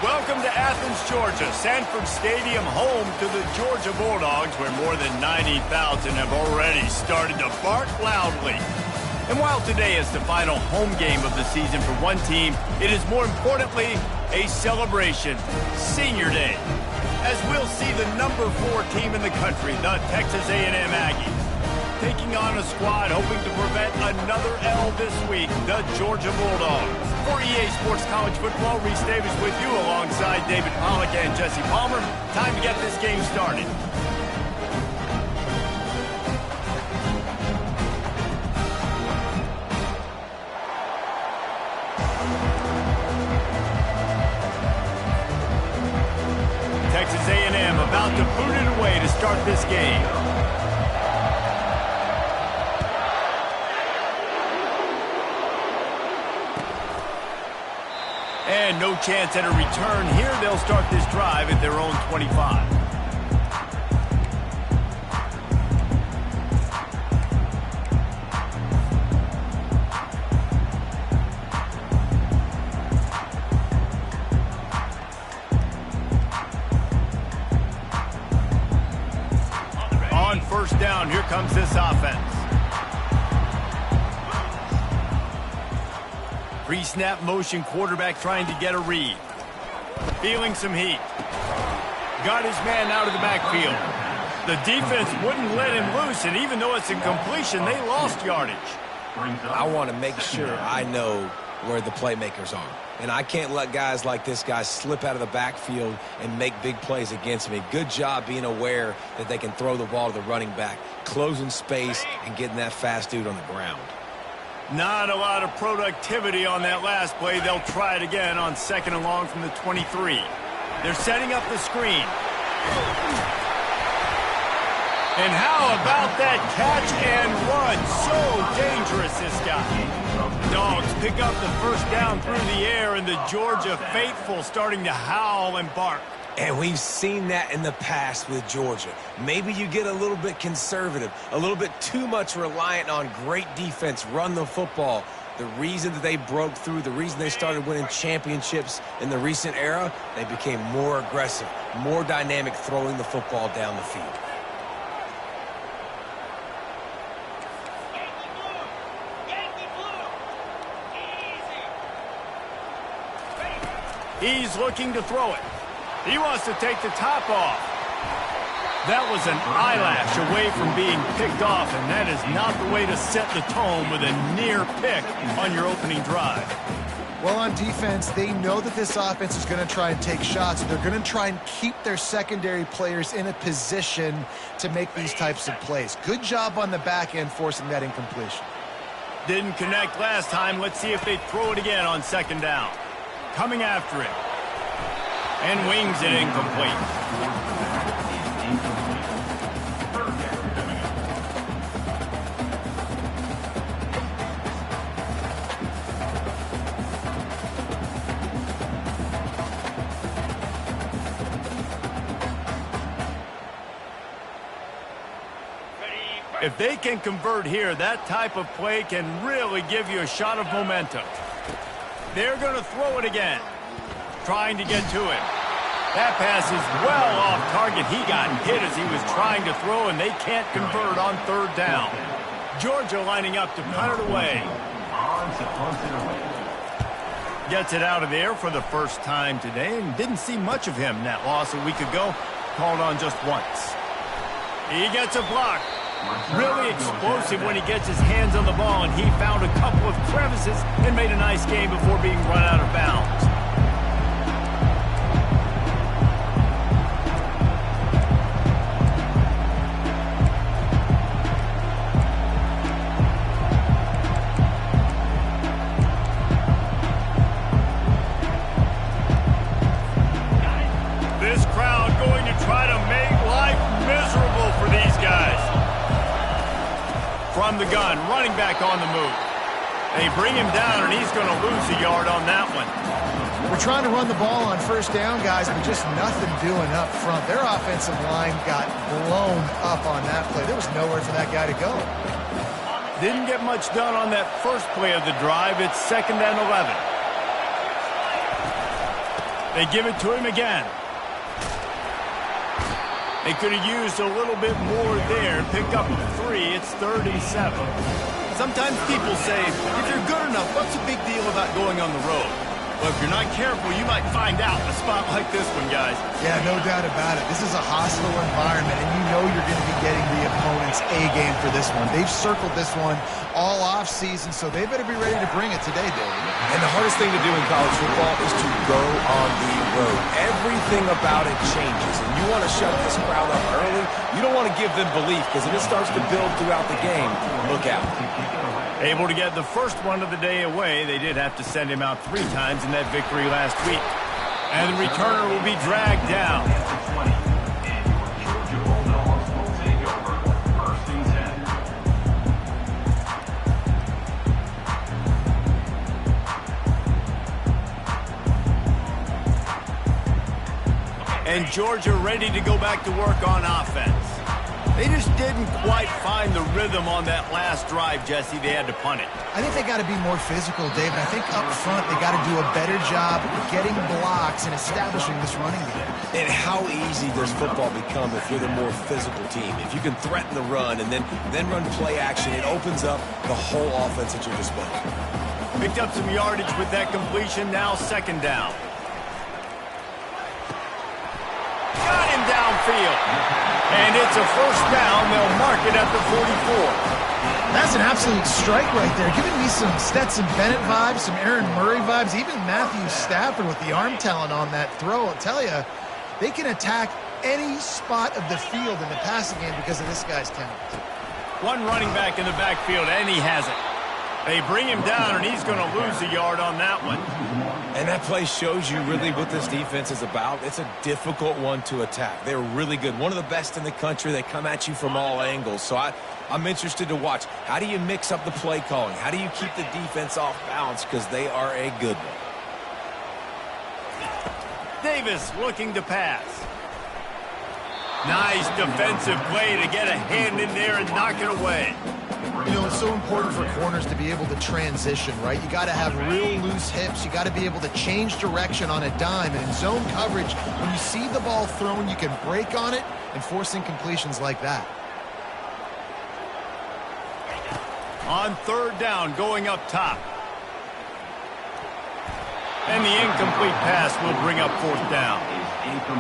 Welcome to Athens, Georgia, Sanford Stadium, home to the Georgia Bulldogs, where more than 90,000 have already started to bark loudly. And while today is the final home game of the season for one team, it is more importantly a celebration, Senior Day, as we'll see the number 4 team in the country, the Texas A&M Aggies, taking on a squad hoping to prevent another L this week, the Georgia Bulldogs. For EA Sports College Football, Reese Davis with you alongside David Pollack and Jesse Palmer. Time to get this game started. Texas A&M about to boot it away to start this game. And no chance at a return here. They'll start this drive at their own 25. On first down, here comes this offense. Pre-snap motion, quarterback trying to get a read. Feeling some heat. Got his man out of the backfield. The defense wouldn't let him loose, and even though it's a completion, they lost yardage. I want to make sure I know where the playmakers are. And I can't let guys like this guy slip out of the backfield and make big plays against me. Good job being aware that they can throw the ball to the running back, closing space, and getting that fast dude on the ground. Not a lot of productivity on that last play. They'll try it again on second and long from the 23. They're setting up the screen. And how about that catch and run? So dangerous, this guy. Dogs pick up the first down through the air, and the Georgia faithful starting to howl and bark. And we've seen that in the past with Georgia. Maybe you get a little bit conservative, a little bit too much reliant on great defense, run the football. The reason that they broke through, the reason they started winning championships in the recent era, they became more aggressive, more dynamic throwing the football down the field. He's looking to throw it. He wants to take the top off. That was an eyelash away from being picked off, and that is not the way to set the tone with a near pick on your opening drive. Well, on defense, they know that this offense is going to try and take shots. They're going to try and keep their secondary players in a position to make these types of plays. Good job on the back end forcing that incompletion. Didn't connect last time. Let's see if they throw it again on second down. Coming after it. And wings it incomplete. If they can convert here, that type of play can really give you a shot of momentum. They're going to throw it again. Trying to get to him. That pass is well off target. He got hit as he was trying to throw, and they can't convert on third down. Georgia lining up to punt it away. Gets it out of there for the first time today, and didn't see much of him in that loss a week ago. Called on just once. He gets a block. Really explosive when he gets his hands on the ball, and he found a couple of crevices and made a nice game before being run out of bounds. This crowd going to try to make life miserable for these guys. From the gun, running back on the move. They bring him down, and he's going to lose a yard on that one. We're trying to run the ball on first down, guys, but just nothing doing up front. Their offensive line got blown up on that play. There was nowhere for that guy to go. Didn't get much done on that first play of the drive. It's 2nd and 11. They give it to him again. They could have used a little bit more there. Pick up 3. It's 37. Sometimes people say, if you're good enough, what's the big deal about going on the road? Well, if you're not careful, you might find out in a spot like this one, guys. Yeah, no doubt about it. This is a hostile environment, and you know you're going to be getting the opponent's A-game for this one. They've circled this one all off-season, so they better be ready to bring it today, David. And the hardest thing to do in college football is to go on the road. Everything about it changes, and you want to shut this crowd up early. You don't want to give them belief, because if it starts to build throughout the game, look out. Able to get the first one of the day away. They did have to send him out 3 times in that victory last week. And the returner will be dragged down. And Georgia ready to go back to work on offense. They just didn't quite find the rhythm on that last drive, Jesse. They had to punt it. I think they got to be more physical, David. I think up front they got to do a better job getting blocks and establishing this running game. And how easy does football become if you're the more physical team? If you can threaten the run and then run play action, it opens up the whole offense at your disposal. Picked up some yardage with that completion. Now 2nd down. Got him downfield. And it's a 1st down. They'll mark it at the 44. That's an absolute strike right there. Giving me some Stetson Bennett vibes, some Aaron Murray vibes, even Matthew Stafford with the arm talent on that throw. I'll tell you, they can attack any spot of the field in the passing game because of this guy's talent. One running back in the backfield, and he has it. They bring him down, and he's going to lose a yard on that one. And that play shows you really what this defense is about. It's a difficult one to attack. They're really good. One of the best in the country. They come at you from all angles. So I'm interested to watch. How do you mix up the play calling? How do you keep the defense off balance? Because they are a good one. Davis looking to pass. Nice defensive play to get a hand in there and knock it away. You know, it's so important for corners to be able to transition, right? You got to have real loose hips. You got to be able to change direction on a dime. And in zone coverage, when you see the ball thrown, you can break on it and force incompletions like that. On 3rd down, going up top. And the incomplete pass will bring up 4th down.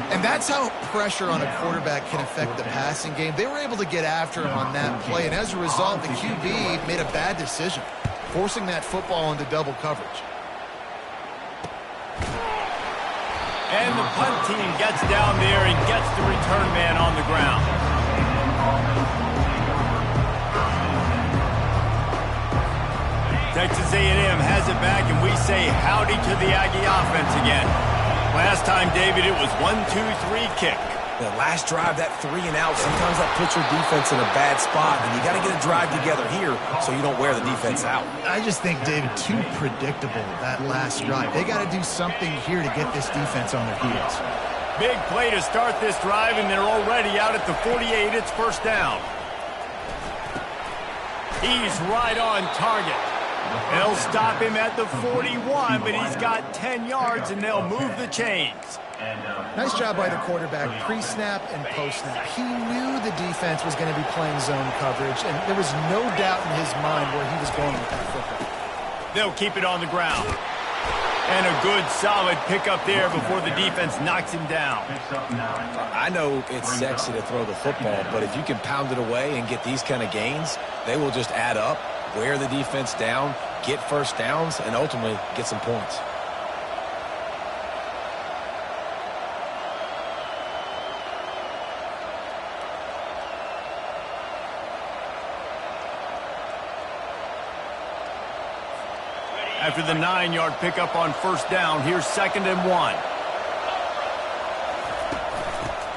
And that's how pressure on a quarterback can affect the passing game. They were able to get after him on that play, and as a result, the QB made a bad decision, forcing that football into double coverage. And the punt team gets down there and gets the return man on the ground. Texas A&M has it back, and we say howdy to the Aggie offense again. Last time, David, it was 1-2-3 kick. The last drive, that 3 and out, sometimes that puts your defense in a bad spot, and you got to get a drive together here so you don't wear the defense out. I just think, David, too predictable, that last drive. They got to do something here to get this defense on their heels. Big play to start this drive, and they're already out at the 48. It's 1st down. He's right on target. They'll stop him at the 41, but he's got 10 yards, and they'll move the chains. Nice job by the quarterback, pre-snap and post-snap. He knew the defense was going to be playing zone coverage, and there was no doubt in his mind where he was going with that football. They'll keep it on the ground. And a good, solid pickup there before the defense knocks him down. I know it's sexy to throw the football, but if you can pound it away and get these kind of gains, they will just add up, wear the defense down, get 1st downs, and ultimately get some points. After the 9-yard pickup on 1st down, here's 2nd and 1.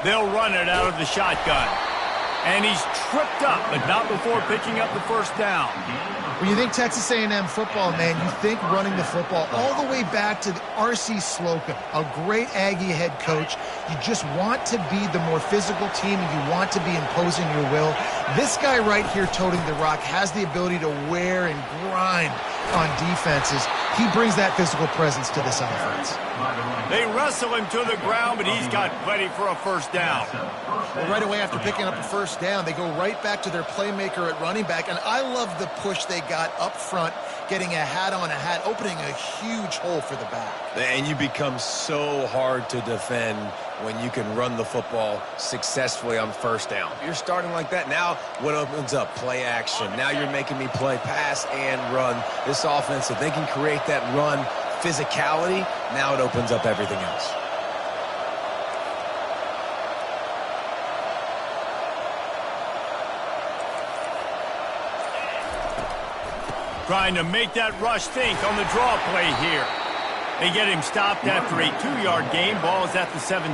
They'll run it out of the shotgun. And he's tripped up, but not before picking up the 1st down. When you think Texas A&M football, man, you think running the football all the way back to R.C. Slocum, a great Aggie head coach. You just want to be the more physical team, and you want to be imposing your will. This guy right here toting the rock has the ability to wear and grind on defenses. He brings that physical presence to this offense. They wrestle him to the ground, but he's got plenty for a first down. Well, right away after picking up a first down, they go right back to their playmaker at running back, and I love the push they got up front, getting a hat on a hat, opening a huge hole for the back. And you become so hard to defend when you can run the football successfully on first down. You're starting like that. Now what opens up? Play action. Now you're making me play pass and run. This offense, if they can create that run physicality, now it opens up everything else. Trying to make that rush think on the draw play here. They get him stopped after a 2-yard gain. Ball is at the 17.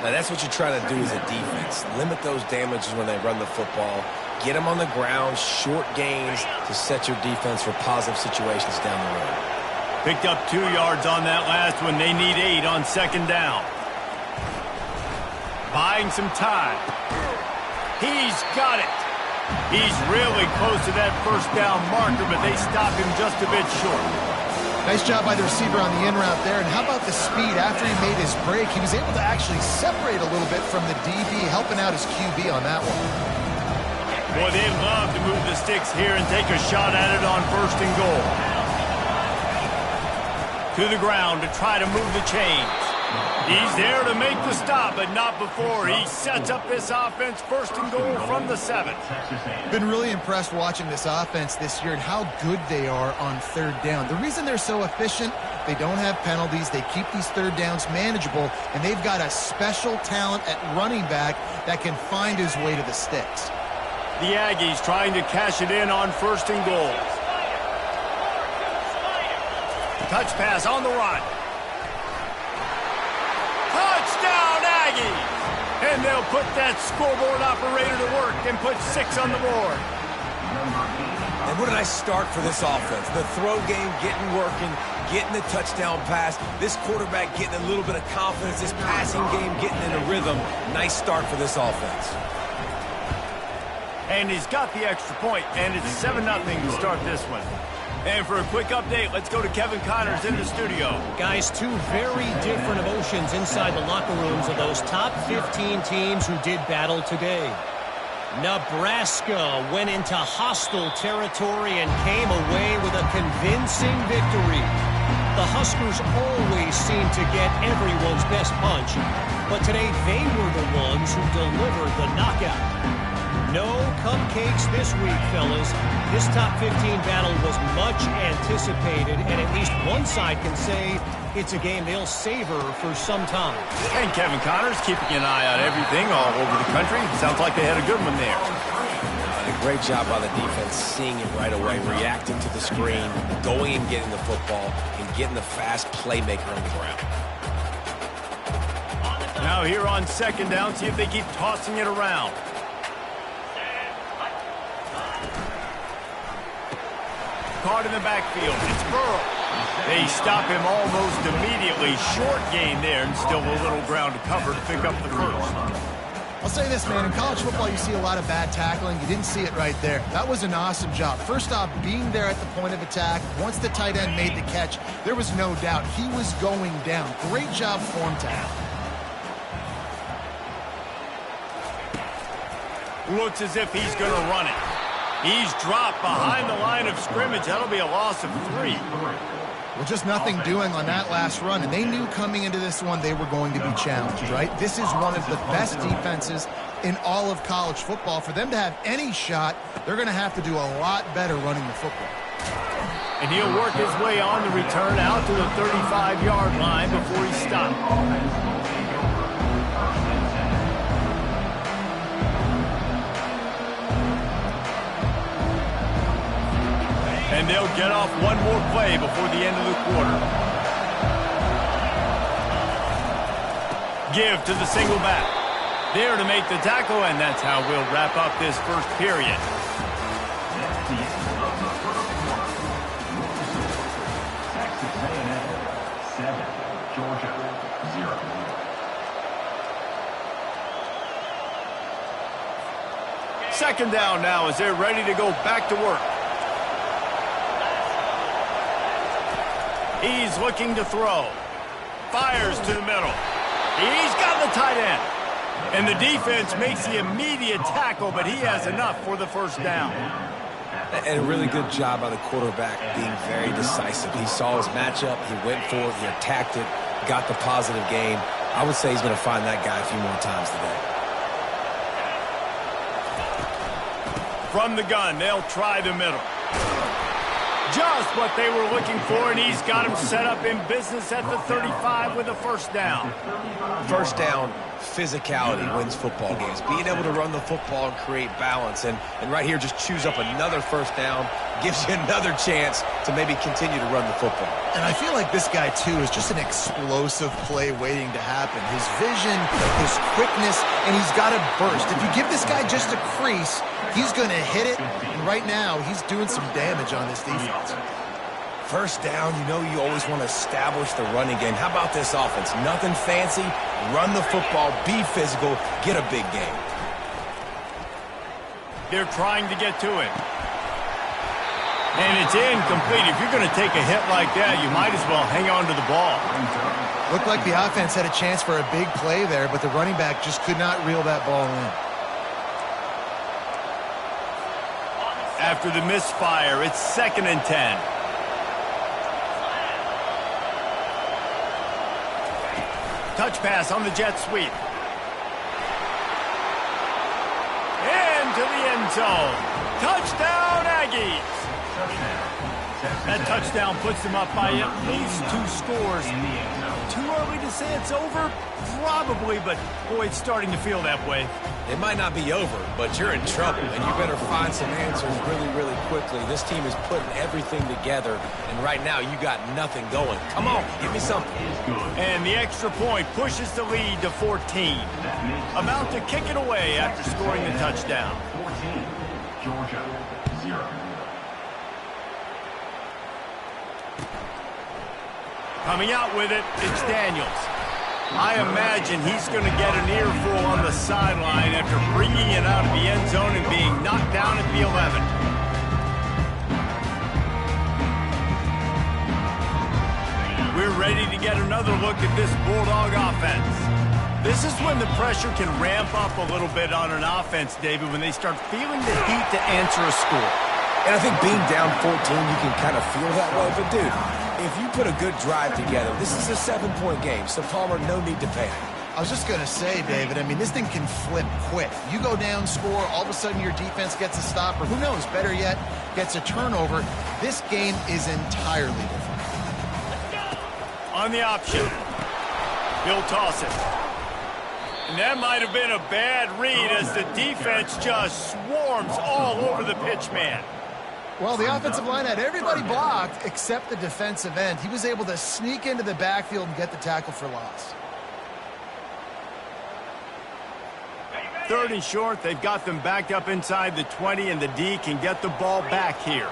Now that's what you try to do as a defense. Limit those damages when they run the football. Get them on the ground, short gains to set your defense for positive situations down the road. Picked up 2 yards on that last one. They need 8 on second down. Buying some time. He's got it. He's really close to that first down marker, but they stop him just a bit short. Nice job by the receiver on the in route there. And how about the speed? After he made his break, he was able to actually separate a little bit from the DB, helping out his QB on that one. Boy, they love to move the sticks here and take a shot at it on first and goal. To the ground to try to move the chains. He's there to make the stop, but not before. He sets up this offense first and goal from the 7. Been really impressed watching this offense this year and how good they are on third down. The reason they're so efficient, they don't have penalties. They keep these third downs manageable, and they've got a special talent at running back that can find his way to the sticks. The Aggies trying to cash it in on first and goal. Touch pass on the run. Touchdown, Aggies! And they'll put that scoreboard operator to work and put 6 on the board. And what a nice start for this offense. The throw game getting working, getting the touchdown pass. This quarterback getting a little bit of confidence. This passing game getting in a rhythm. Nice start for this offense. And he's got the extra point, and it's 7-0 to start this one. And for a quick update, let's go to Kevin Connors in the studio. Guys, 2 very different emotions inside the locker rooms of those top 15 teams who did battle today. Nebraska went into hostile territory and came away with a convincing victory. The Huskers always seem to get everyone's best punch, but today they were the ones who delivered the knockout. No cupcakes this week, fellas. This top 15 battle was much anticipated, and at least one side can say it's a game they'll savor for some time. And Kevin Connors keeping an eye on everything all over the country. Sounds like they had a good one there. A great job by the defense, seeing it right away, reacting to the screen, going and getting the football, and getting the fast playmaker on the ground. Now here on second down, see if they keep tossing it around. Caught in the backfield. It's Burrow. They stop him almost immediately. Short gain there, and still a little ground to cover to pick up the first. I'll say this, man. In college football, you see a lot of bad tackling. You didn't see it right there. That was an awesome job. First off, being there at the point of attack. Once the tight end made the catch, there was no doubt he was going down. Great job for him to have. Looks as if he's going to run it. He's dropped behind the line of scrimmage. That'll be a loss of 3. Well, just nothing doing on that last run, and they knew coming into this one they were going to be challenged, right? This is one of the best defenses in all of college football. For them to have any shot, they're going to have to do a lot better running the football. And he'll work his way on the return out to the 35-yard line before he stopped. And they'll get off one more play before the end of the quarter. Give to the single back. There to make the tackle, and that's how we'll wrap up this first period. Second down now as they're ready to go back to work. He's looking to throw. Fires to the middle. He's got the tight end. And the defense makes the immediate tackle, but he has enough for the first down. And a really good job by the quarterback being very decisive. He saw his matchup, he went for it, he attacked it, got the positive gain. I would say he's going to find that guy a few more times today. From the gun, they'll try the middle. Just what they were looking for, and he's got him set up in business at the 35 with a first down. First down, physicality wins football games. Being able to run the football and create balance. And right here, just choose up another first down, gives you another chance to maybe continue to run the football. And I feel like this guy, too, is just an explosive play waiting to happen. His vision, his quickness, and he's got a burst. If you give this guy just a crease, he's going to hit it. And right now, he's doing some damage on this defense. First down, you know you always want to establish the running game. How about this offense? Nothing fancy. Run the football, be physical, get a big game. They're trying to get to it. And it's incomplete. If you're going to take a hit like that, you might as well hang on to the ball. Looked like the offense had a chance for a big play there, but the running back just could not reel that ball in. After the misfire, it's 2nd and 10. Touch pass on the jet sweep. Into the end zone. Touchdown, Aggies. That touchdown puts them up by at least 2 scores. Too early to say it's over? Probably, but boy, it's starting to feel that way. It might not be over, but you're in trouble, and you better find some answers really, really quickly. This team is putting everything together, and right now you got nothing going. Come on, give me something. And the extra point pushes the lead to 14. About to kick it away after scoring the touchdown. 14, Georgia, 0. Coming out with it, it's Daniels. I imagine he's going to get an earful on the sideline after bringing it out of the end zone and being knocked down at the 11. We're ready to get another look at this Bulldog offense. This is when the pressure can ramp up a little bit on an offense, David, when they start feeling the heat to answer a score. And I think being down 14, you can kind of feel that way. But, dude, if you put a good drive together, this is a 7-point game. So, Palmer, no need to panic. I was just going to say, David, I mean, this thing can flip quick. You go down, score, all of a sudden your defense gets a stop, or who knows, better yet, gets a turnover. This game is entirely different. On the option, he'll toss it. And that might have been a bad read as the defense just swarms all over the pitch man. Well, the offensive line had everybody blocked except the defensive end. He was able to sneak into the backfield and get the tackle for loss. 3rd and short, they've got them backed up inside the 20, and the D can get the ball back here.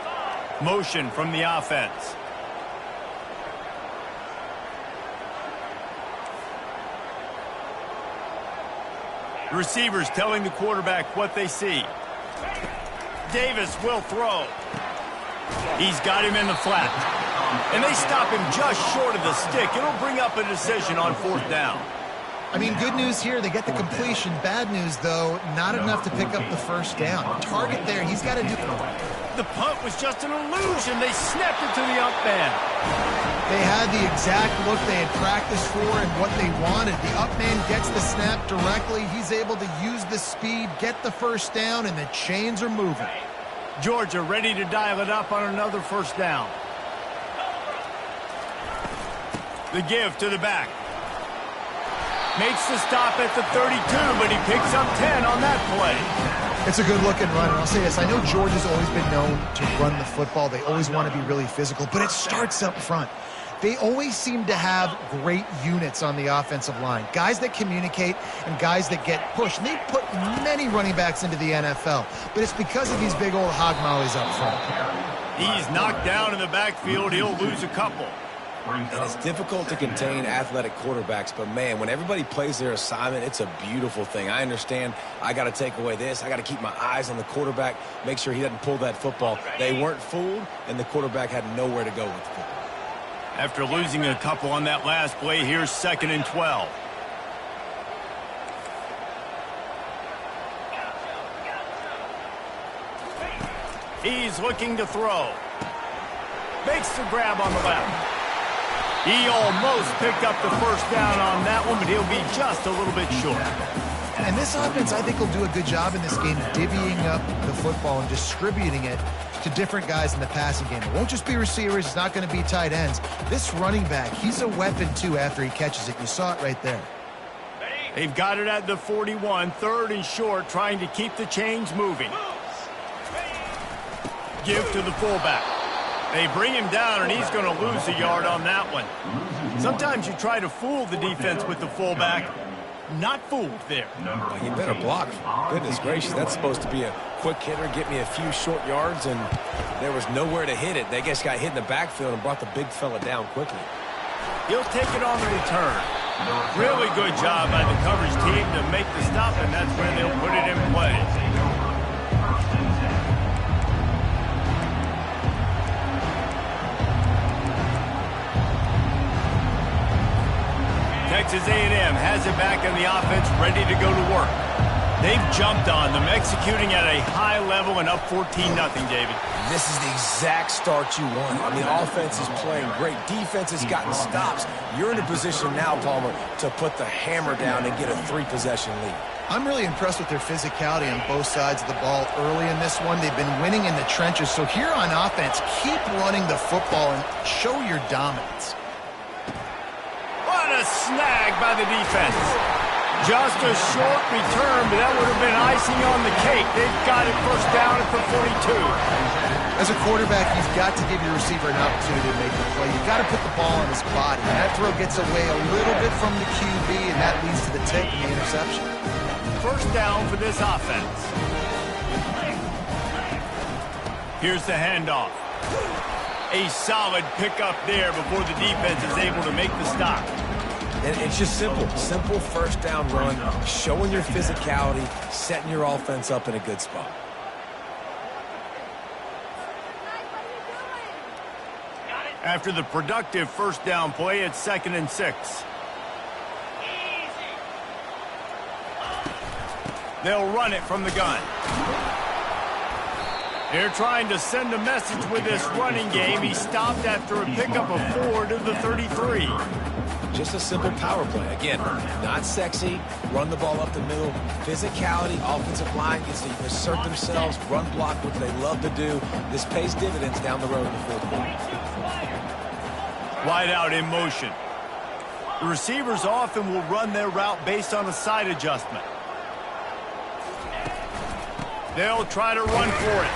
Motion from the offense. The receivers telling the quarterback what they see. Davis will throw. He's got him in the flat. And they stop him just short of the stick. It'll bring up a decision on 4th down. I mean, good news here, they get the completion. Bad news, though, not enough to pick up the first down. Target there, he's got to do it. The punt was just an illusion. They snapped it to the up man. They had the exact look they had practiced for and what they wanted. The up man gets the snap directly. He's able to use the speed, get the first down, and the chains are moving. Georgia ready to dial it up on another first down. The give to the back. Makes the stop at the 32, but he picks up 10 on that play. It's a good-looking run, and I'll say this. I know Georgia's always been known to run the football. They always want to be really physical, but it starts up front. They always seem to have great units on the offensive line. Guys that communicate and guys that get pushed. And they put many running backs into the NFL, but it's because of these big old hog mollies up front. He's knocked down in the backfield. He'll lose a couple. And it's difficult to contain athletic quarterbacks, but man, when everybody plays their assignment, it's a beautiful thing. I understand I got to take away this. I got to keep my eyes on the quarterback, make sure he doesn't pull that football. They weren't fooled, and the quarterback had nowhere to go with the football. After losing a couple on that last play, here's 2nd and 12. He's looking to throw. Makes the grab on the left. He almost picked up the first down on that one, but he'll be just a little bit short. And this offense, I think, will do a good job in this game divvying up the football and distributing it to different guys in the passing game. It won't just be receivers. It's not going to be tight ends. This running back, he's a weapon, too, after he catches it. You saw it right there. They've got it at the 41, 3rd and short, trying to keep the chains moving. Give to the fullback. They bring him down, and he's going to lose a yard on that one. Sometimes you try to fool the defense with the fullback. Not fooled there. Well, you better block. Goodness gracious, that's supposed to be a quick hitter, get me a few short yards, and there was nowhere to hit it. They just got hit in the backfield and brought the big fella down quickly. He'll take it on the return. Really good job by the coverage team to make the stop, and that's where they'll put it in play. Texas A&M has it back in the offense, ready to go to work. They've jumped on them, executing at a high level and up 14-0, David. This is the exact start you want. I mean, offense is playing great. Defense has gotten stops. You're in a position now, Palmer, to put the hammer down and get a 3-possession lead. I'm really impressed with their physicality on both sides of the ball early in this one. They've been winning in the trenches. So here on offense, keep running the football and show your dominance. What a snag by the defense. Just a short return, but that would have been icing on the cake. They've got it first down at the 42. As a quarterback, you've got to give your receiver an opportunity to make the play. You've got to put the ball on his body. And that throw gets away a little bit from the QB, and that leads to the tip and the interception. First down for this offense. Here's the handoff. A solid pickup there before the defense is able to make the stop. And it's just simple. Simple first down run, showing your physicality, setting your offense up in a good spot. After the productive first down play, it's 2nd and 6. They'll run it from the gun. They're trying to send a message with this running game. He stopped after a pickup of 4 to the 33. Just a simple power play. Again, not sexy, run the ball up the middle. Physicality, offensive line gets to assert themselves, run block, which they love to do. This pays dividends down the road in the 4th quarter. Wide out in motion. The receivers often will run their route based on a side adjustment. They'll try to run for it.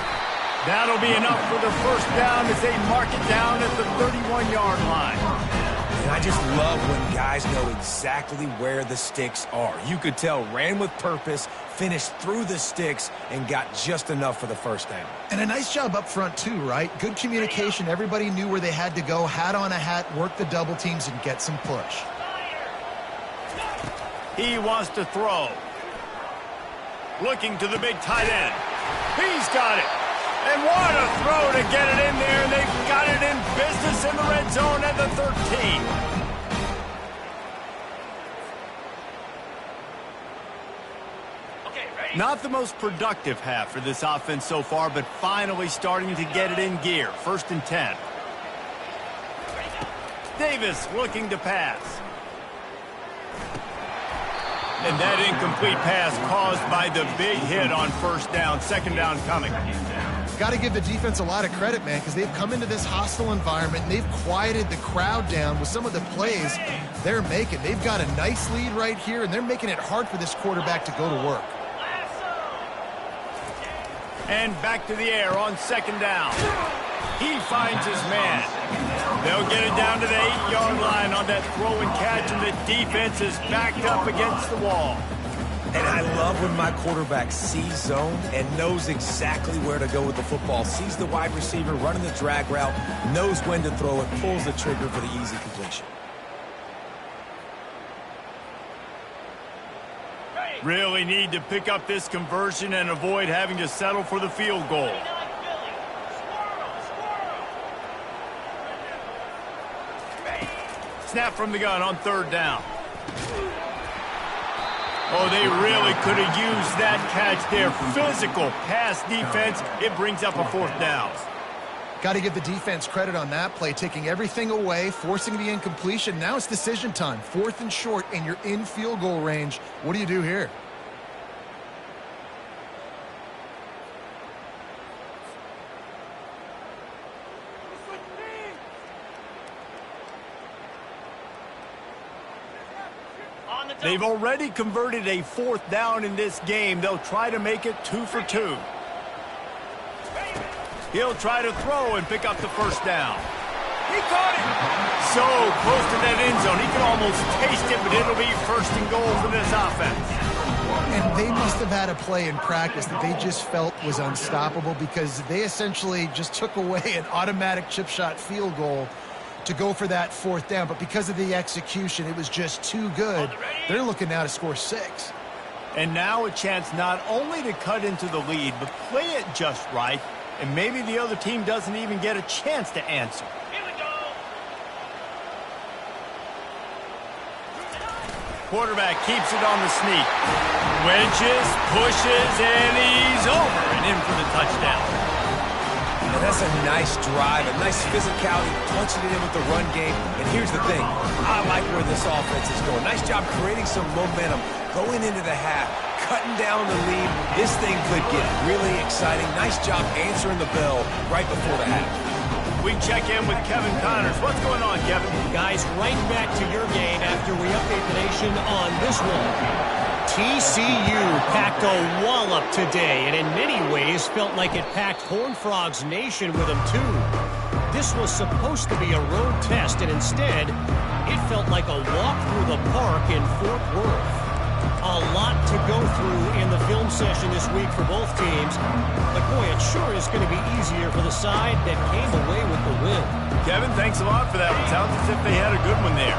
That'll be enough for the first down as they mark it down at the 31-yard line. And I just love when guys know exactly where the sticks are. You could tell ran with purpose, finished through the sticks, and got just enough for the first down. And a nice job up front, too, right? Good communication. Everybody knew where they had to go, hat on a hat, work the double teams, and get some push. He wants to throw. Looking to the big tight end. He's got it. And what a throw to get it in there. And they've got it in business in the red zone at the 13. Not the most productive half for this offense so far, but finally starting to get it in gear. 1st and 10. Davis looking to pass. And that incomplete pass caused by the big hit on first down. 2nd down coming. Got to give the defense a lot of credit, man, because they've come into this hostile environment and they've quieted the crowd down with some of the plays they're making. They've got a nice lead right here, and they're making it hard for this quarterback to go to work. And back to the air on 2nd down. He finds his man. They'll get it down to the 8-yard line on that throw and catch, and the defense is backed up against the wall. And I love when my quarterback sees zone and knows exactly where to go with the football. Sees the wide receiver running the drag route, knows when to throw it, pulls the trigger for the easy completion. Really need to pick up this conversion and avoid having to settle for the field goal. Snap from the gun on 3rd down. Oh, they really could have used that catch there. Physical pass defense. It brings up a 4th down. Got to give the defense credit on that play, taking everything away, forcing the incompletion. Now it's decision time. 4th and short, and you're in field goal range. What do you do here? They've already converted a 4th down in this game. They'll try to make it 2 for 2. He'll try to throw and pick up the 1st down. He caught it! So close to that end zone. He can almost taste it, but it'll be 1st and goal for this offense. And they must have had a play in practice that they just felt was unstoppable because they essentially just took away an automatic chip shot field goal to go for that 4th down. But because of the execution, it was just too good. They're looking now to score 6. And now a chance not only to cut into the lead, but play it just right. And maybe the other team doesn't even get a chance to answer. Here we go. Quarterback keeps it on the sneak. Wedges, pushes, and he's over and in for the touchdown. And that's a nice drive, a nice physicality, punching it in with the run game. And here's the thing, I like where this offense is going. Nice job creating some momentum, going into the half, cutting down the lead. This thing could get really exciting. Nice job answering the bell right before the half. We check in with Kevin Connors. What's going on, Kevin? Guys, right back to your game after we update the nation on this one. TCU packed a wallop today, and in many ways felt like it packed Horned Frogs Nation with them too. This was supposed to be a road test, and instead, it felt like a walk through the park in Fort Worth. A lot to go through in the film session this week for both teams, but boy, it sure is going to be easier for the side that came away with the win. Kevin, thanks a lot for that. It sounds as if they had a good one there.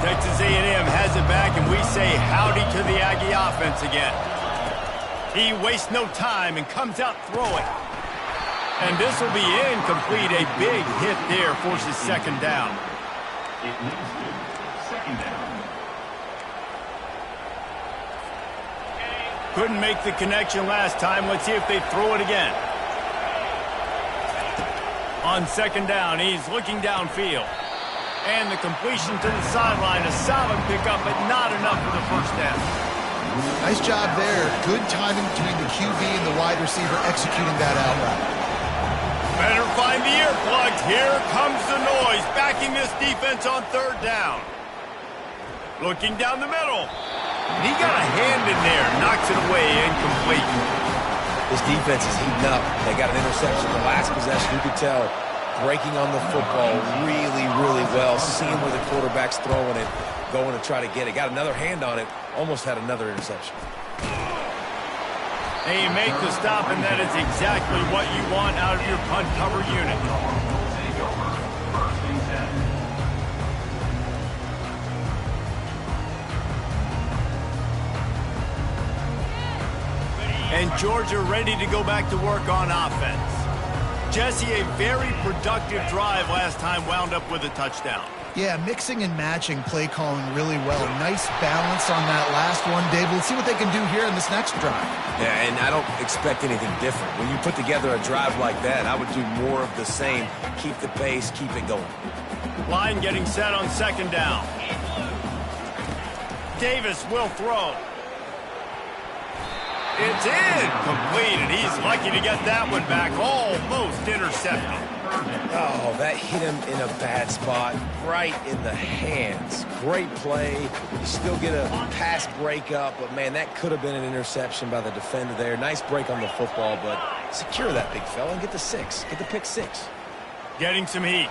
Texas A&M has it back, and we say howdy to the Aggie offense again. He wastes no time and comes out throwing. And this will be incomplete. A big hit there forces 2nd down. It leads to 2nd down. Couldn't make the connection last time. Let's see if they throw it again. On 2nd down, he's looking downfield. And the completion to the sideline, a solid pickup, but not enough for the 1st down. Nice job there. Good timing between the QB and the wide receiver executing that out route. Better find the earplugs. Here comes the noise, backing this defense on 3rd down. Looking down the middle. He got a hand in there, knocks it away, incomplete. This defense is heating up. They got an interception the last possession. You could tell breaking on the football really, really well, seeing where the quarterback's throwing it, going to try to get it. Got another hand on it, almost had another interception. They make the stop, and that is exactly what you want out of your punt cover unit. Take over. 1st and 10. And Georgia ready to go back to work on offense. Jesse, a very productive drive last time wound up with a touchdown. Yeah, mixing and matching play calling really well. Nice balance on that last one, Dave. Let's see what they can do here in this next drive. Yeah, and I don't expect anything different. When you put together a drive like that, I would do more of the same. Keep the pace, keep it going. Line getting set on 2nd down. Davis will throw. It's incomplete, and he's lucky to get that one back. Almost intercepted. Oh, that hit him in a bad spot, right in the hands. Great play. You still get a pass breakup, but, man, that could have been an interception by the defender there. Nice break on the football, but secure that big fella and get the 6. Get the pick 6. Getting some heat.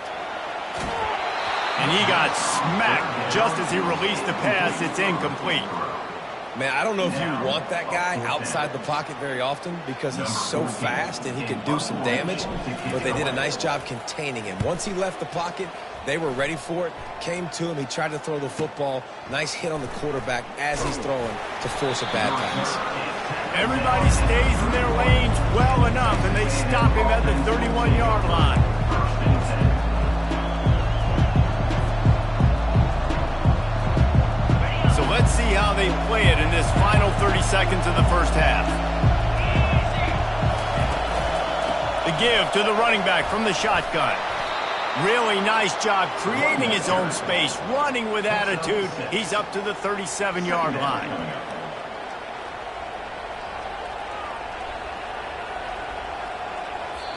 And he got smacked just as he released the pass. It's incomplete. Man, I don't know if you want that guy outside the pocket very often because he's so fast and he can do some damage, but they did a nice job containing him. Once he left the pocket, they were ready for it, came to him, he tried to throw the football. Nice hit on the quarterback as he's throwing to force a bad pass. Everybody stays in their lanes well enough, and they stop him at the 31-yard line. So let's see how they play it in this final 30 seconds of the first half. The give to the running back from the shotgun. Really nice job creating his own space, running with attitude. He's up to the 37-yard line.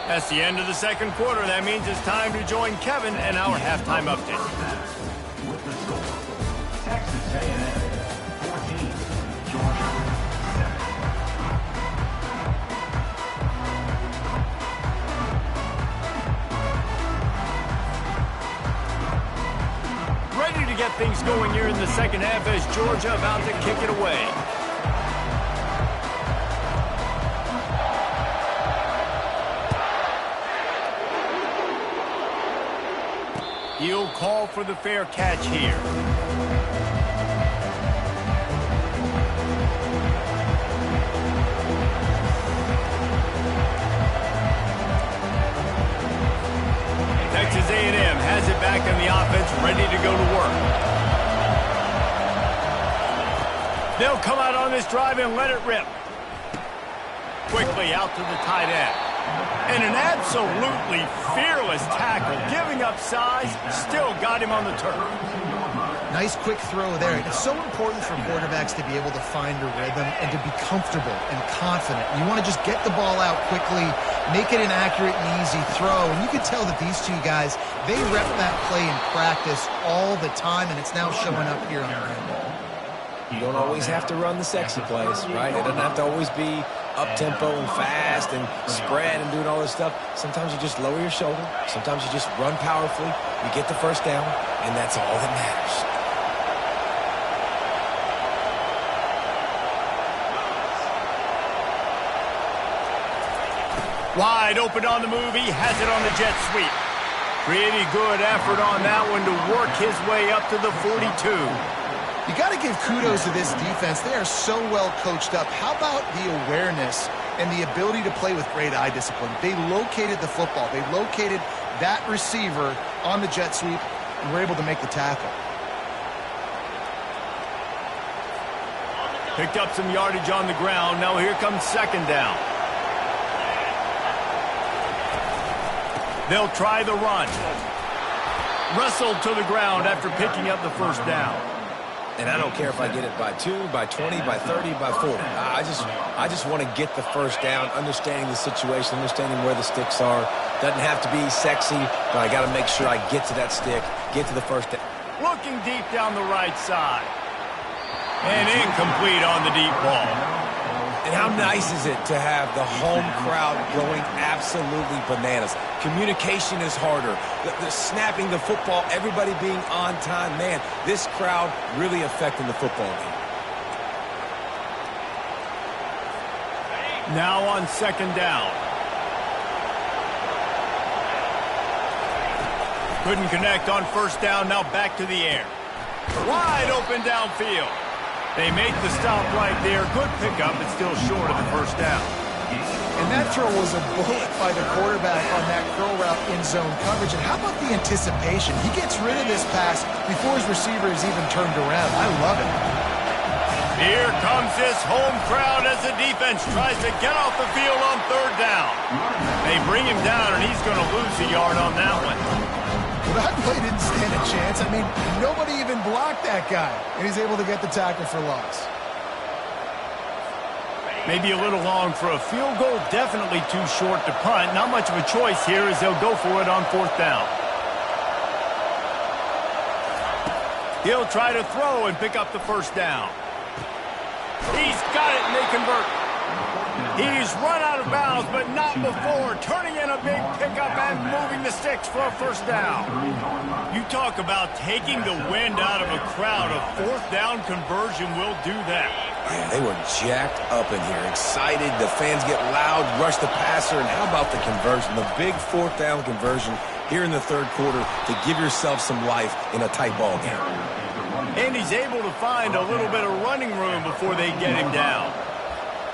That's the end of the second quarter. That means it's time to join Kevin and our halftime update. With the score, Texas A&M 14, Georgia 7. Ready to get things going here in the second half as Georgia about to kick it away. He'll call for the fair catch here. Texas A&M has it back in the offense, ready to go to work. They'll come out on this drive and let it rip. Quickly out to the tight end. And an absolutely fearless tackle, giving up size, still got him on the turf. Nice quick throw there. It's so important for quarterbacks to be able to find a rhythm and to be comfortable and confident. You want to just get the ball out quickly, make it an accurate and easy throw. And you can tell that these two guys, they rep that play in practice all the time, and it's now showing up here on the end. You don't always have to run the sexy plays, right? It doesn't have to always be up-tempo and fast and spread and doing all this stuff. Sometimes you just lower your shoulder. Sometimes you just run powerfully. You get the first down, and that's all that matters. Wide open on the move. He has it on the jet sweep. Pretty good effort on that one to work his way up to the 42. You got to give kudos to this defense. They are so well coached up. How about the awareness and the ability to play with great eye discipline? They located the football. They located that receiver on the jet sweep and were able to make the tackle. Picked up some yardage on the ground. Now here comes second down. They'll try the run. Wrestled to the ground after picking up the first down. And I don't care if I get it by 2, by 20, by 30, by 40. I just want to get the first down, understanding the situation, understanding where the sticks are. Doesn't have to be sexy, but I got to make sure I get to that stick, get to the first down. Looking deep down the right side. And incomplete on the deep ball. And how nice is it to have the home crowd going absolutely bananas? Communication is harder. The snapping the football, everybody being on time. Man, this crowd really affecting the football game. Now on second down. Couldn't connect on first down. Now back to the air. Wide open downfield. They make the stop right there. Good pickup, but still short of the first down. And that throw was a bullet by the quarterback on that curl route in zone coverage. And how about the anticipation? He gets rid of this pass before his receiver is even turned around. I love it. Here comes this home crowd as the defense tries to get off the field on third down. They bring him down, and he's going to lose a yard on that one. Well, that play didn't stand a chance. I mean, nobody even blocked that guy, and he's able to get the tackle for loss. Maybe a little long for a field goal, definitely too short to punt. Not much of a choice here as they'll go for it on fourth down. He'll try to throw and pick up the first down. He's got it, and they convert. He's run out of bounds, but not before. Turning in a big pickup and moving the sticks for a first down. You talk about taking the wind out of a crowd. A fourth down conversion will do that. Yeah, they were jacked up in here, excited. The fans get loud, rush the passer, and how about the conversion? The big fourth down conversion here in the third quarter to give yourself some life in a tight ball game. And he's able to find a little bit of running room before they get him down.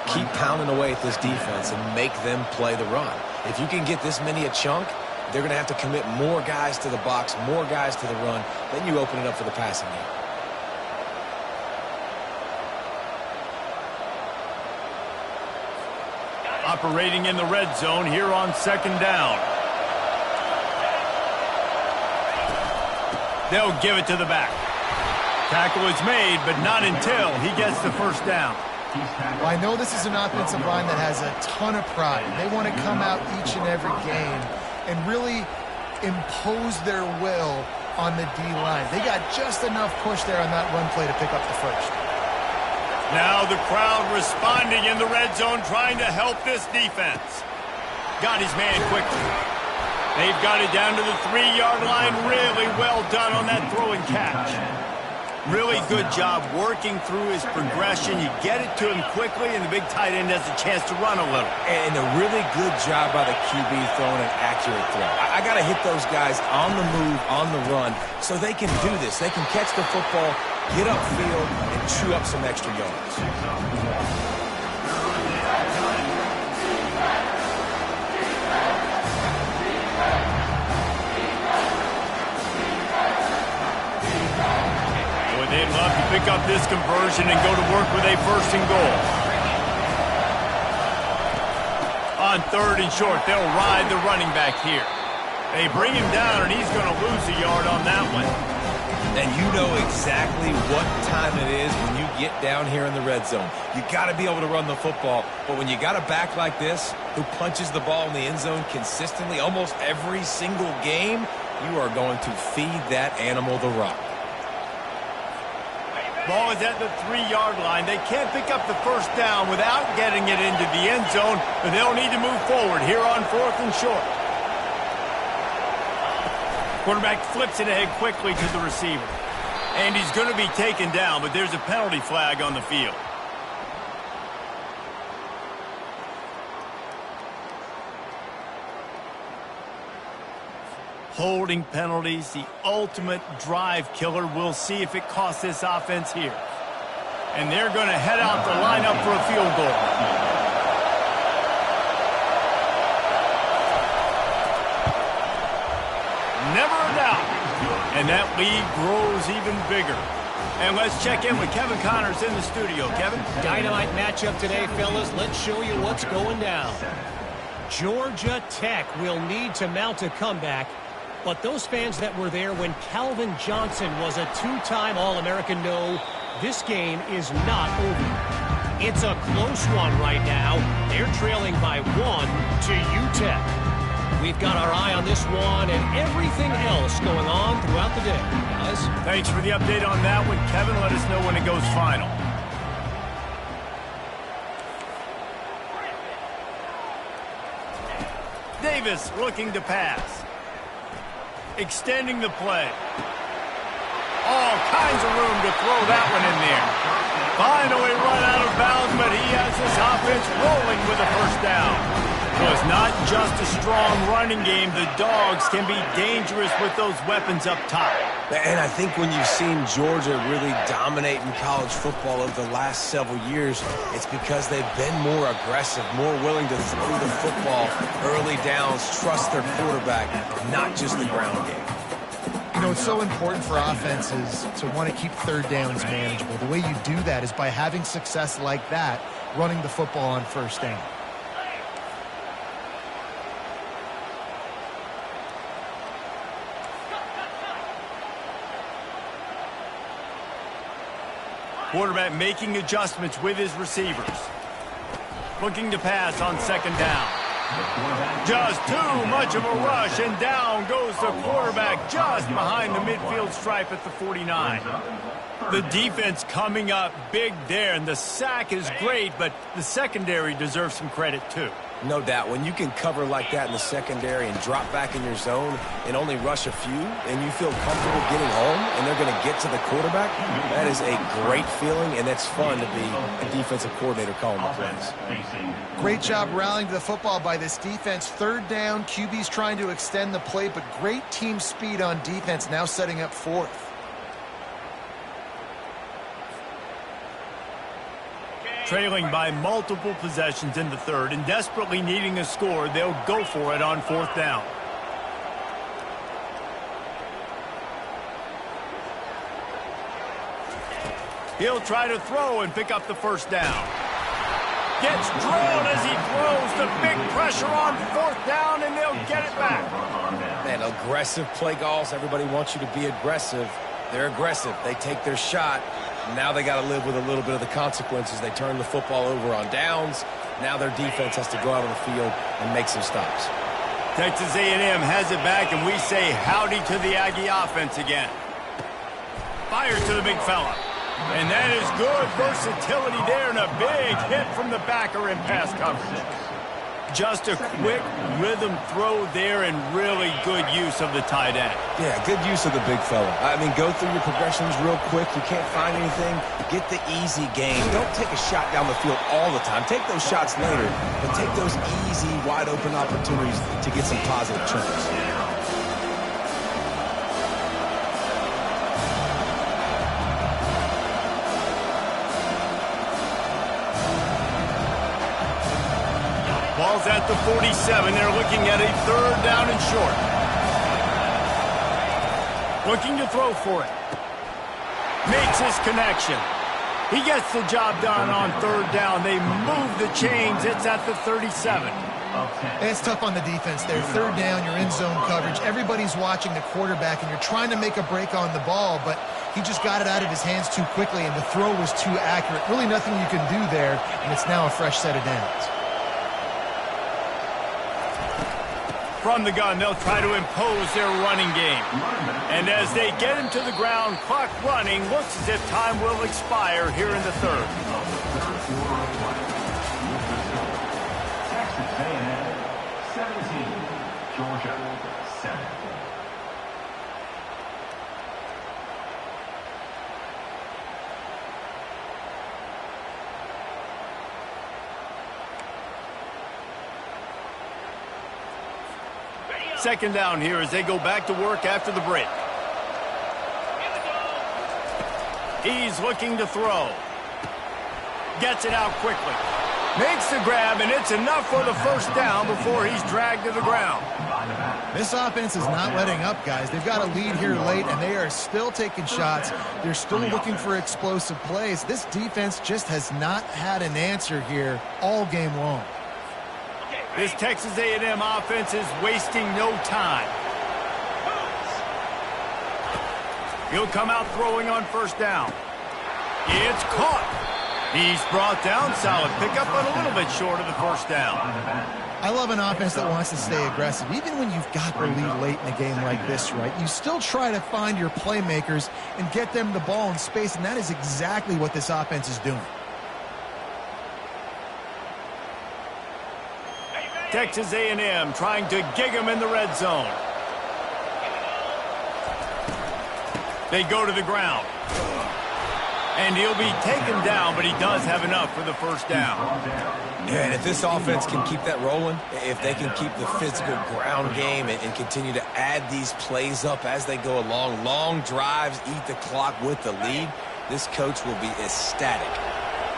Keep pounding away at this defense and make them play the run. If you can get this many a chunk, they're going to have to commit more guys to the box, more guys to the run. Then you open it up for the passing game. Operating in the red zone here on second down. They'll give it to the back. Tackle is made, but not until he gets the first down. Well, I know this is an offensive line that has a ton of pride. They want to come out each and every game and really impose their will on the D-line. They got just enough push there on that run play to pick up the first. Now the crowd responding in the red zone, trying to help this defense. Got his man quickly. They've got it down to the 3-yard line. Really well done on that throw and catch. Really good job working through his progression. You get it to him quickly, and the big tight end has a chance to run a little. And a really good job by the QB throwing an accurate throw. I got to hit those guys on the move, on the run, so they can do this. They can catch the football, get upfield, and chew up some extra yards. They'd love to pick up this conversion and go to work with a first and goal. On third and short, they'll ride the running back here. They bring him down, and he's going to lose a yard on that one. And you know exactly what time it is when you get down here in the red zone. You got to be able to run the football, but when you got a back like this who punches the ball in the end zone consistently almost every single game, you are going to feed that animal the rock. Ball is at the 3-yard line. They can't pick up the first down without getting it into the end zone, but they'll need to move forward here on fourth and short. Quarterback flips it ahead quickly to the receiver. And he's going to be taken down, but there's a penalty flag on the field. Holding penalties, the ultimate drive killer. We'll see if it costs this offense here. And they're going to head out to line up for a field goal. Never a doubt. And that lead grows even bigger. And let's check in with Kevin Connors in the studio. Kevin? Dynamite matchup today, fellas. Let's show you what's going down. Georgia Tech will need to mount a comeback. But those fans that were there when Calvin Johnson was a 2-time All-American know this game is not over. It's a close one right now. They're trailing by 1 to UTEP. We've got our eye on this one and everything else going on throughout the day. Guys? Thanks for the update on that one, Kevin. Let us know when it goes final. Davis looking to pass. Extending the play. All kinds of room to throw that one in there. Finally run out of bounds, but he has this offense rolling with a first down. So it's not just a strong running game. The Dogs can be dangerous with those weapons up top. And I think when you've seen Georgia really dominate in college football over the last several years, it's because they've been more aggressive, more willing to throw the football early downs, trust their quarterback, not just the ground game. You know, it's so important for offenses to want to keep third downs manageable. The way you do that is by having success like that, running the football on first down. Quarterback making adjustments with his receivers. Looking to pass on second down. Just too much of a rush, and down goes the quarterback just behind the midfield stripe at the 49. The defense coming up big there, and the sack is great, but the secondary deserves some credit too. No doubt. When you can cover like that in the secondary and drop back in your zone and only rush a few, and you feel comfortable getting home and they're going to get to the quarterback, that is a great feeling, and it's fun to be a defensive coordinator calling the plays. Great job rallying to the football by this defense. Third down, QB's trying to extend the play, but great team speed on defense, now setting up fourth. Trailing by multiple possessions in the third and desperately needing a score, they'll go for it on fourth down. He'll try to throw and pick up the first down. Gets drilled as he throws. The big pressure on fourth down, and they'll get it back. Man, aggressive play calls. Everybody wants you to be aggressive. They're aggressive. They take their shot. Now they got to live with a little bit of the consequences. They turn the football over on downs. Now their defense has to go out on the field and make some stops. Texas A&M has it back, and we say howdy to the Aggie offense again. Fires to the big fella. And that is good versatility there, and a big hit from the backer in pass coverage. Just a quick rhythm throw there and really good use of the tight end. Yeah, good use of the big fella. I mean, go through your progressions real quick. You can't find anything. Get the easy game. Don't take a shot down the field all the time. Take those shots later, but take those easy, wide-open opportunities to get some positive chunks. Ball's at the 47. They're looking at a third down and short. Looking to throw for it. Makes his connection. He gets the job done on third down. They move the chains. It's at the 37. It's tough on the defense there. Third down, you're in zone coverage. Everybody's watching the quarterback, and you're trying to make a break on the ball, but he just got it out of his hands too quickly, and the throw was too accurate. Really nothing you can do there, and it's now a fresh set of downs. From the gun, they'll try to impose their running game. And as they get him to the ground, clock running, looks as if time will expire here in the third. Texas A&M 17, Georgia 7. Second down here as they go back to work after the break. He's looking to throw. Gets it out quickly. Makes the grab, and it's enough for the first down before he's dragged to the ground. This offense is not letting up, guys. They've got a lead here late, and they are still taking shots. They're still looking for explosive plays. This defense just has not had an answer here all game long. This Texas A&M offense is wasting no time. He'll come out throwing on first down. It's caught. He's brought down. Solid pickup, but a little bit short of the first down. I love an offense that wants to stay aggressive. Even when you've got the lead late in a game like this, right, you still try to find your playmakers and get them the ball in space, and that is exactly what this offense is doing. Texas A&M trying to gig him in the red zone. They go to the ground. And he'll be taken down, but he does have enough for the first down. Yeah, and if this offense can keep that rolling, if they can keep the physical ground game and continue to add these plays up as they go along, long drives, eat the clock with the lead, this coach will be ecstatic.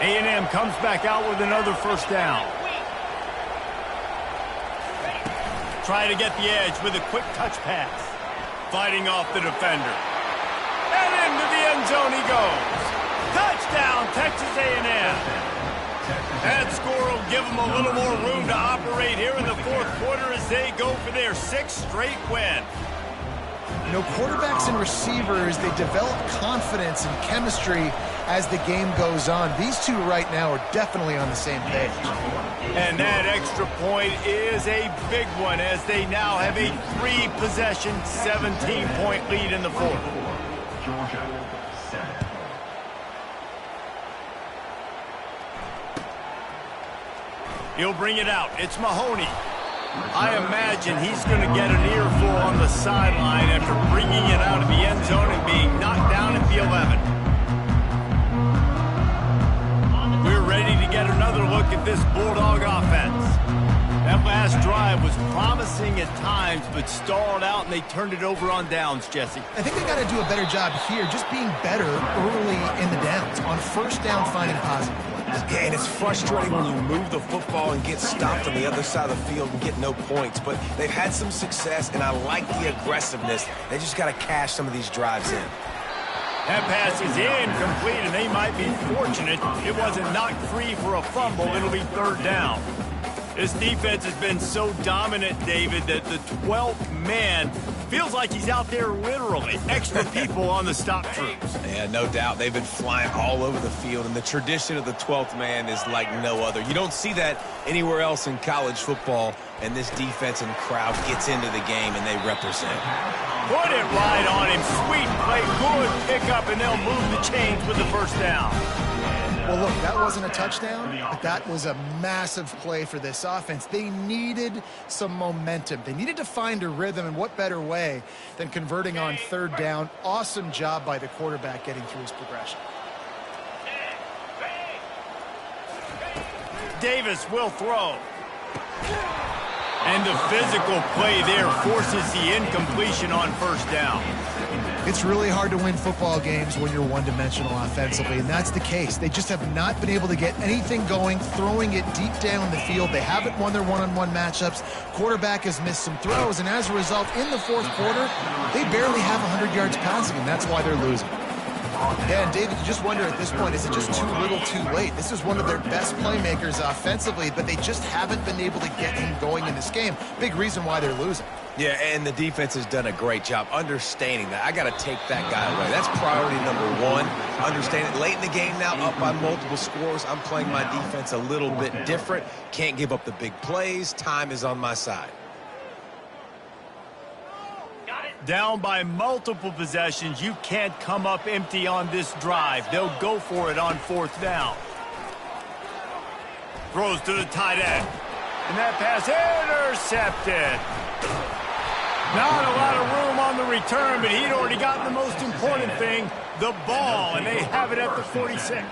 A&M comes back out with another first down. Try to get the edge with a quick touch pass. Fighting off the defender. And into the end zone he goes. Touchdown, Texas A&M. That score will give them a little more room to operate here in the fourth quarter as they go for their sixth straight win. You know, quarterbacks and receivers, they develop confidence and chemistry as the game goes on. These two right now are definitely on the same page. And that extra point is a big one as they now have a 3-possession, 17-point lead in the fourth. Georgia 7. He'll bring it out. It's Mahoney. I imagine he's going to get an earful on the sideline after bringing it out of the end zone and being knocked down at the 11. We're ready to get another look at this Bulldog offense. That last drive was promising at times, but stalled out, and they turned it over on downs, Jesse. I think they got to do a better job here, just being better early in the downs. On first down, finding positive plays. Yeah, and it's frustrating when you move the football and get stopped on the other side of the field and get no points. But they've had some success, and I like the aggressiveness. They just got to cash some of these drives in. That pass is incomplete, and they might be fortunate it wasn't knocked free for a fumble. It'll be third down. This defense has been so dominant, David, that the 12th man feels like he's out there literally. Extra people on the stop troops. Yeah, no doubt. They've been flying all over the field, and the tradition of the 12th man is like no other. You don't see that anywhere else in college football, and this defense and crowd gets into the game, and they represent. Put it right on him. Sweet play, good pickup, and they'll move the chains with the first down. Well, look, that wasn't a touchdown, but that was a massive play for this offense. They needed some momentum. They needed to find a rhythm, and what better way than converting on third down. Awesome job by the quarterback getting through his progression. Davis will throw. And the physical play there forces the incompletion on first down. It's really hard to win football games when you're one-dimensional offensively, and that's the case. They just have not been able to get anything going, throwing it deep down the field. They haven't won their one-on-one matchups. Quarterback has missed some throws, and as a result, in the fourth quarter, they barely have 100 yards passing, and that's why they're losing. Yeah, and David, you just wonder at this point, is it just too little too late? This is one of their best playmakers offensively, but they just haven't been able to get him going in this game. Big reason why they're losing. Yeah, and the defense has done a great job understanding that. I got to take that guy away. That's priority number one. Understand it. Late in the game now, up by multiple scores. I'm playing my defense a little bit different. Can't give up the big plays. Time is on my side. Down by multiple possessions, you can't come up empty on this drive. They'll go for it on fourth down. Throws to the tight end. And that pass intercepted. Not a lot of room on the return, but he'd already gotten the most important thing, the ball, and they have it at the 46.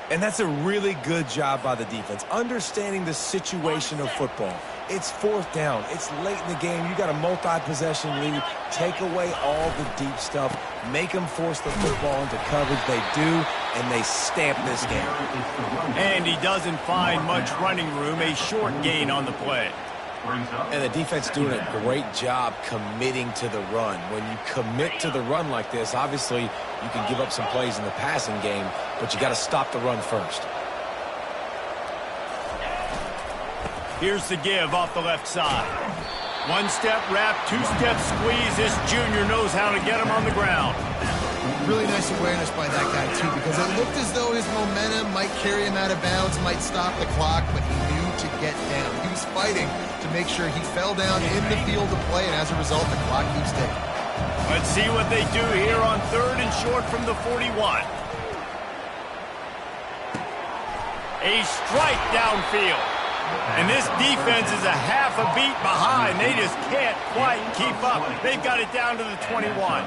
And that's a really good job by the defense, understanding the situation of football. It's fourth down. It's late in the game. You got a multi-possession lead. Take away all the deep stuff. Make them force the football into coverage. They do, and they stamp this game. And he doesn't find much running room. A short gain on the play. And the defense doing a great job committing to the run. When you commit to the run like this, obviously you can give up some plays in the passing game, but you got to stop the run first. Here's the give off the left side. One-step wrap, two-step squeeze. This junior knows how to get him on the ground. Really nice awareness by that guy, too, because it looked as though his momentum might carry him out of bounds, might stop the clock, but he knew to get down. He was fighting to make sure he fell down in the field of play, and as a result, the clock keeps ticking. Let's see what they do here on third and short from the 41. A strike downfield. And this defense is a half a beat behind. They just can't quite keep up. They've got it down to the 21.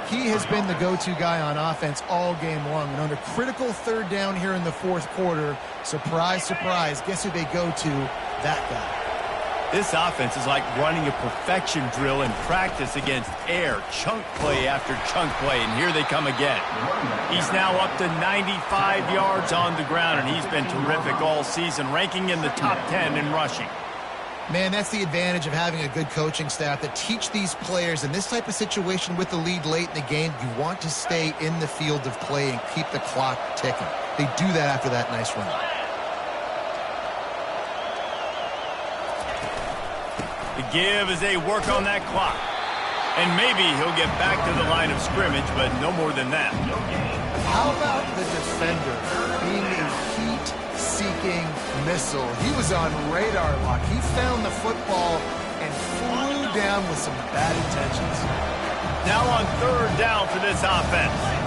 He has been the go-to guy on offense all game long. And under critical third down here in the fourth quarter, surprise, surprise, guess who they go to? That guy. This offense is like running a perfection drill in practice against air. Chunk play after chunk play, and here they come again. He's now up to 95 yards on the ground, and he's been terrific all season, ranking in the top 10 in rushing. Man, that's the advantage of having a good coaching staff that teach these players in this type of situation with the lead late in the game. You want to stay in the field of play and keep the clock ticking. They do that after that nice run. The give as they work on that clock. And maybe he'll get back to the line of scrimmage, but no more than that. How about the defender being a heat-seeking missile? He was on radar lock. He found the football and flew down with some bad intentions. Now on third down for this offense.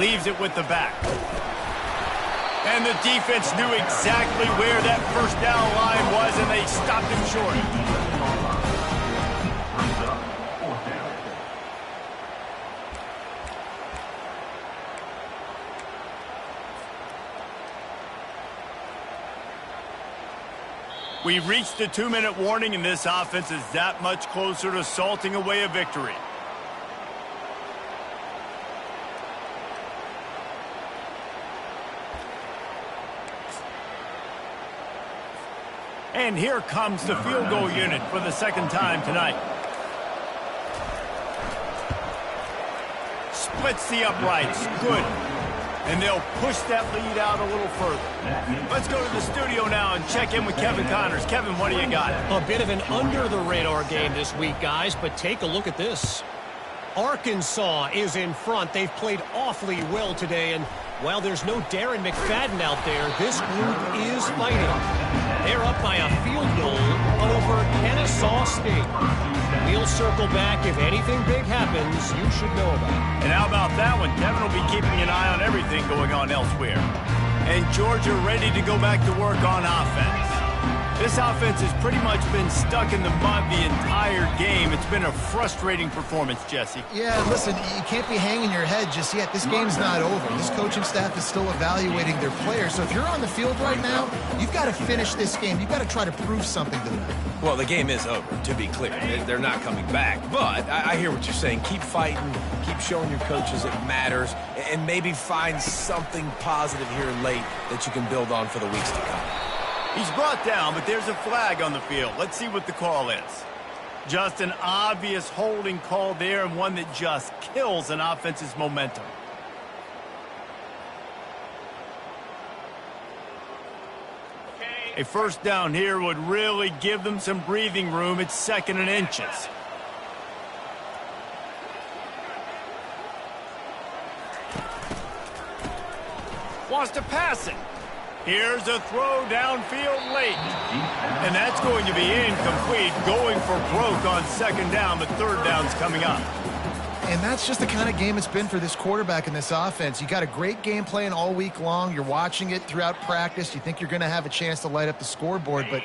Leaves it with the back. And the defense knew exactly where that first down line was, and they stopped him short. Brings up 4th down. We've reached the 2-minute warning, and this offense is that much closer to salting away a victory. And here comes the field goal unit for the second time tonight. Splits the uprights. Good. And they'll push that lead out a little further. Let's go to the studio now and check in with Kevin Connors. Kevin, what do you got? A bit of an under-the-radar game this week, guys, but take a look at this. Arkansas is in front. They've played awfully well today, and while there's no Darren McFadden out there, this group is fighting. They're up by a field goal over Kennesaw State. We'll circle back. If anything big happens, you should know about it. And how about that one? Kevin will be keeping an eye on everything going on elsewhere. And Georgia ready to go back to work on offense. This offense has pretty much been stuck in the mud the entire game. It's been a frustrating performance, Jesse. Yeah, listen, you can't be hanging your head just yet. This game's not over. This coaching staff is still evaluating their players. So if you're on the field right now, you've got to finish this game. You've got to try to prove something to them. Well, the game is over, to be clear. They're not coming back. But I hear what you're saying. Keep fighting. Keep showing your coaches it matters. And maybe find something positive here late that you can build on for the weeks to come. He's brought down, but there's a flag on the field. Let's see what the call is. Just an obvious holding call there, and one that just kills an offense's momentum. A first down here would really give them some breathing room. It's 2nd and inches. Wants to pass it. Here's a throw downfield late. And that's going to be incomplete, going for broke on 2nd down, but 3rd down's coming up. And that's just the kind of game it's been for this quarterback in this offense. You got a great game plan all week long. You're watching it throughout practice. You think you're going to have a chance to light up the scoreboard, but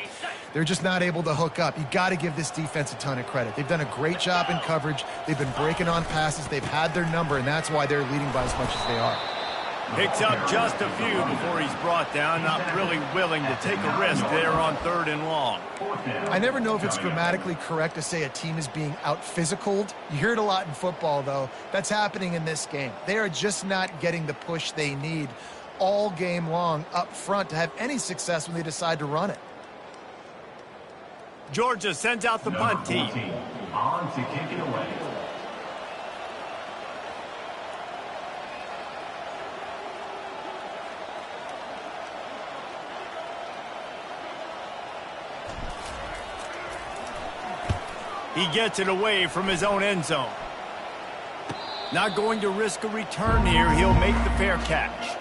they're just not able to hook up. You got to give this defense a ton of credit. They've done a great job in coverage. They've been breaking on passes. They've had their number, and that's why they're leading by as much as they are. Picks up just a few before he's brought down. Not really willing to take a risk there on 3rd and long. I never know if it's grammatically correct to say a team is being out-physicaled. You hear it a lot in football, though. That's happening in this game. They are just not getting the push they need all game long up front to have any success when they decide to run it. Georgia sends out the punt team. On to kick it away. He gets it away from his own end zone. Not going to risk a return here. He'll make the fair catch.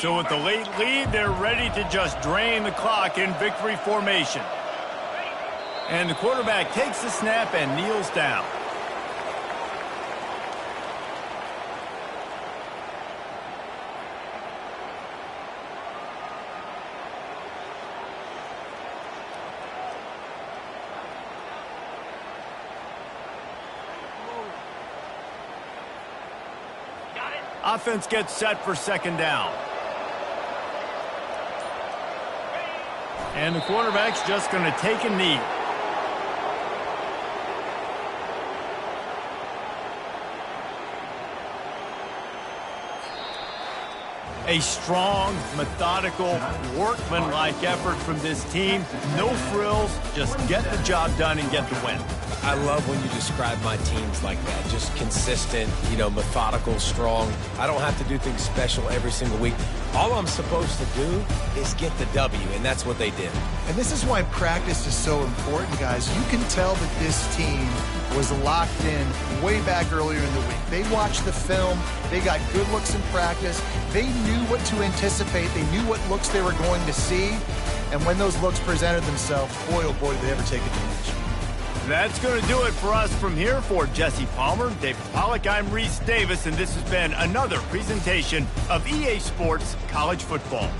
So with the late lead, they're ready to just drain the clock in victory formation. And the quarterback takes the snap and kneels down. Offense gets set for 2nd down. And the quarterback's just going to take a knee. A strong, methodical, workmanlike effort from this team. No frills, just get the job done and get the win. I love when you describe my teams like that. Just consistent, methodical, strong. I don't have to do things special every single week. All I'm supposed to do is get the W, and that's what they did. And this is why practice is so important, guys. You can tell that this team was locked in way back earlier in the week. They watched the film. They got good looks in practice. They knew what to anticipate. They knew what looks they were going to see. And when those looks presented themselves, boy, oh boy, did they ever take advantage. That's going to do it for us from here. For Jesse Palmer, David Pollack, I'm Reese Davis, and this has been another presentation of EA Sports College Football.